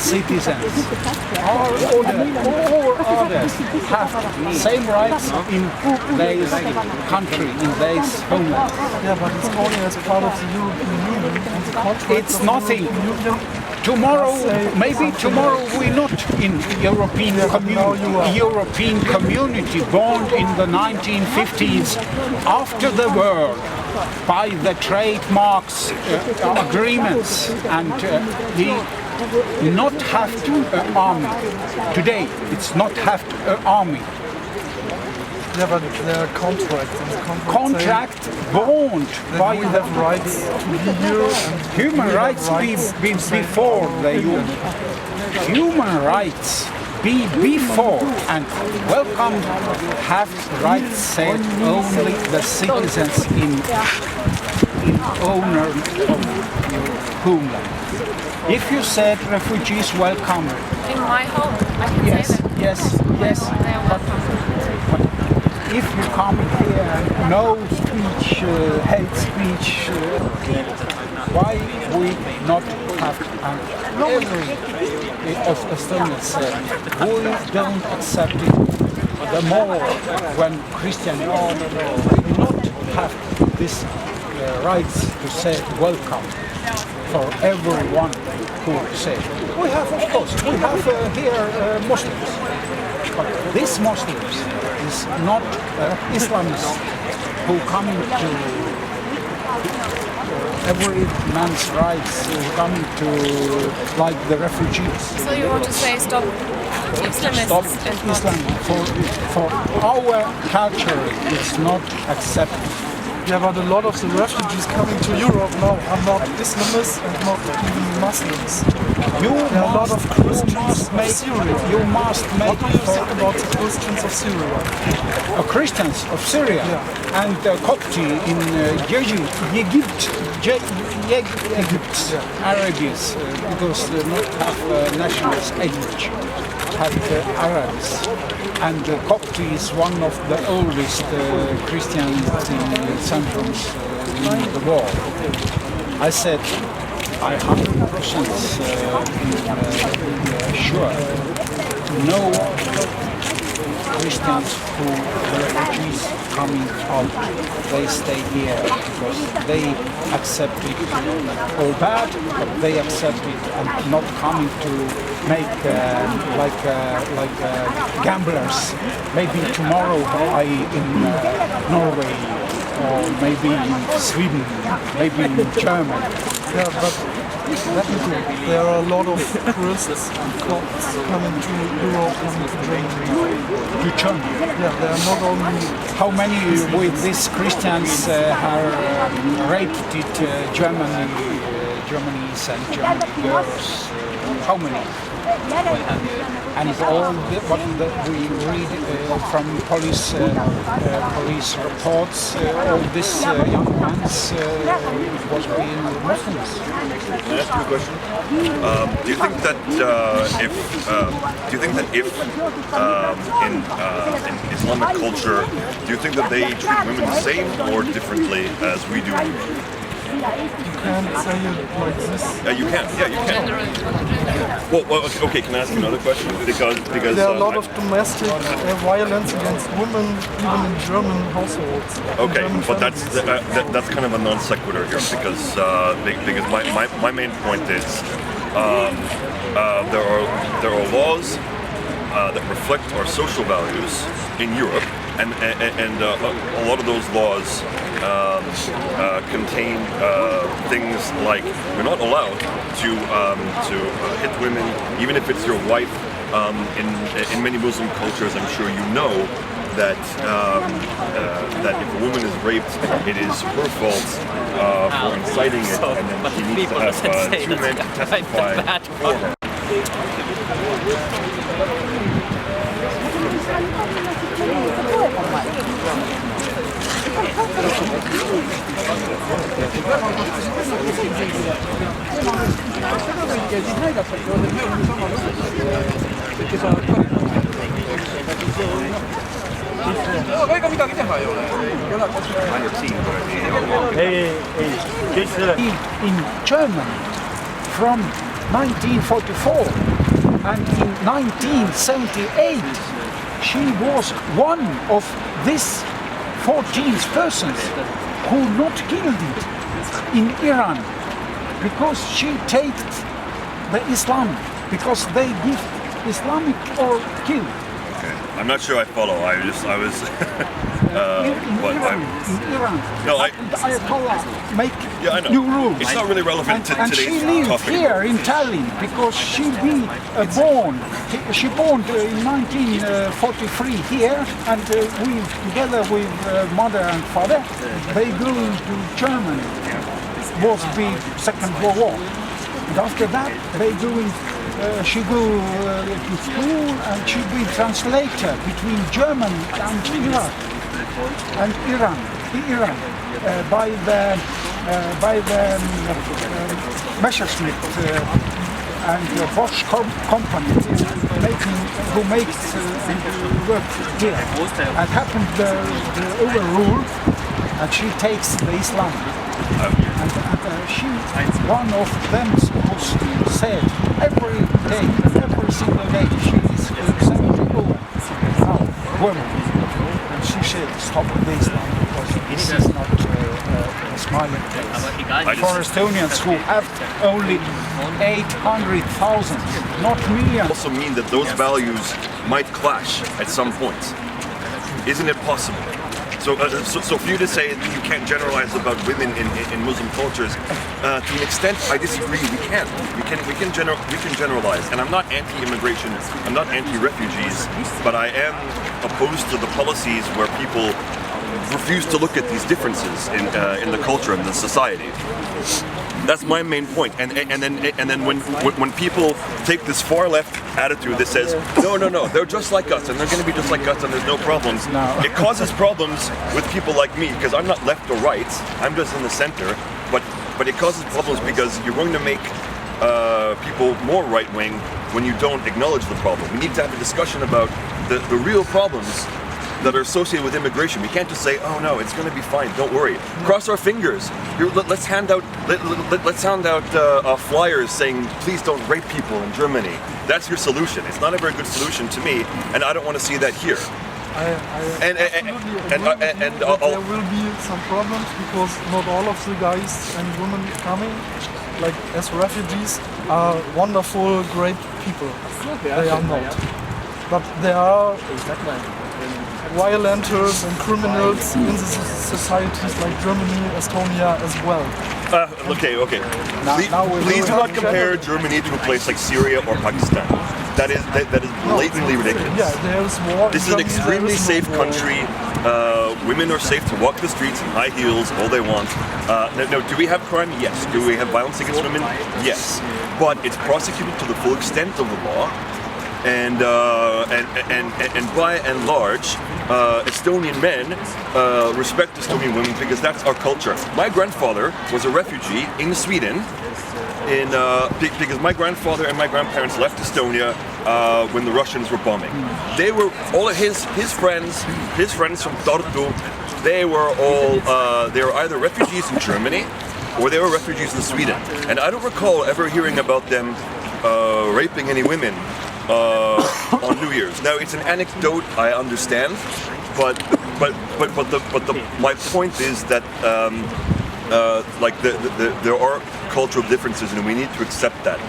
citizens. All others have same rights in their country, in their homeland. Yeah, but Estonia is part of the European Union, and the contract It's nothing. Tomorrow, maybe tomorrow we're not in European community born in the 1950s after the war by the trademarks agreements, and we not have to army. Today it's not have to army. Yeah, but there are contracts. Contract bond by we the have rights to be here. And human rights be before the human rights be before, and welcome have rights said only the citizens in owner of your homeland. If you said refugees welcome In my home, I can say that. yes, They are welcome. if you come here and no speech, hate speech, why we not have every of Estonians said we don't accept it. The more when Christian we not have this rights to say welcome for everyone who say. We have, of course, we have here Muslims. But these Muslims is not Islamists who come to every man's rights, who come to like the refugees. So you want to say stop Islamists? Stop and not- Islam. For our culture, it's not accepted. Yeah, but a lot of the refugees coming to Europe now are not Islamists and not even Muslims. You There are a lot of Christians of make Syria. you must What make do you think about the Christians of Syria? Christians of Syria and Copti in Egypt, Arabs, because they not have nationals Egypt, have Arabs, and Copti is one of the oldest Christians in centers in the world. I said I 100% sure no Christians who refugees coming out, they stay here because they accept it all bad, but they accept it and not coming to make like gamblers. Maybe tomorrow I in Norway, or maybe in Sweden, maybe in Germany. Yeah, but definitely there are a lot of tourists and Copts coming to Europe, coming to Germany. To Germany. Yeah, they are not only. How many with these Christians are raped in Germany's and German girls? How many? And all what we read from police reports, all these young ones was being Muslims. Can I ask you a question? Do you think that if in Islamic culture, do you think that they treat women the same or differently as we do? You can't say it like this. You can. Yeah, you can. Well, okay. Can I ask you another question? Because There are a lot of domestic violence against women, even in German households. Okay, German but families. that's kind of a non sequitur here because my main point is there are laws that reflect our social values in Europe, and a lot of those laws contain things like you're not allowed to hit women, even if it's your wife. In many Muslim cultures, I'm sure you know that if a woman is raped, it is her fault for inciting it, and then she needs to have two men to testify for her. ega midagi teha ei ole. Ainult siin kuradi. In Germany, from 1944, and in 1978 she was one of these 14 persons who not killed it in Iran because she takes the Islam, because they give Islamic or kill. I'm not sure I follow. I was. In Iran, No, the Ayatollah make I know. new rules. It's not really relevant to And today's she lived topic. here in Tallinn because she born in 1943 here, and we together with mother and father, they go to Germany. Was the Second World War, and after that they doing. She go to school and she be translator between German and Iraq and Iran by the Messerschmitt and Bosch company who makes work here. And happened the overrule, and she takes the Islam. And she, one of them who said every single day she is 70 now, woman. And she said stop with Islam because this is not a smiling place. For Estonians who have only 800,000, not millions. Also mean that those values might clash at some point. Isn't it possible? So for you to say that you can't generalize about women in Muslim cultures, to an extent, I disagree. We can. We can generalize. And I'm not anti-immigration. I'm not anti-refugees. But I am opposed to the policies where people refuse to look at these differences in the culture and the society. That's my main point. And then when people take this far left attitude that says no, they're just like us and they're going to be just like us and there's no problems, it causes problems with people like me because I'm not left or right. I'm just in the center. But it causes problems because you're going to make people more right wing when you don't acknowledge the problem. We need to have a discussion about the real problems that are associated with immigration. We can't just say, "Oh no, it's going to be fine. Don't worry." Cross our fingers. Here, let's hand out flyers saying, "Please don't rape people in Germany." That's your solution. It's not a very good solution to me, and I don't want to see that here. There will be some problems because not all of the guys and women coming, like as refugees, are wonderful, great people. They are not, but there are violenters and criminals in the societies like Germany, Estonia as well. Okay. Please do not compare Germany to a place like Syria or Pakistan. That is blatantly ridiculous. Yeah, there's war. This is an extremely safe country. Women are safe to walk the streets in high heels all they want. No, do we have crime? Yes. Do we have violence against women? Yes. But it's prosecuted to the full extent of the law. And by and large, Estonian men respect Estonian women because that's our culture. My grandfather was a refugee in Sweden, because my grandfather and my grandparents left Estonia when the Russians were bombing. They were all of his friends from Tartu. They were either refugees in Germany or they were refugees in Sweden. And I don't recall ever hearing about them raping any women on New Year's. Now it's an anecdote, I understand, but my point is that there are cultural differences and we need to accept that.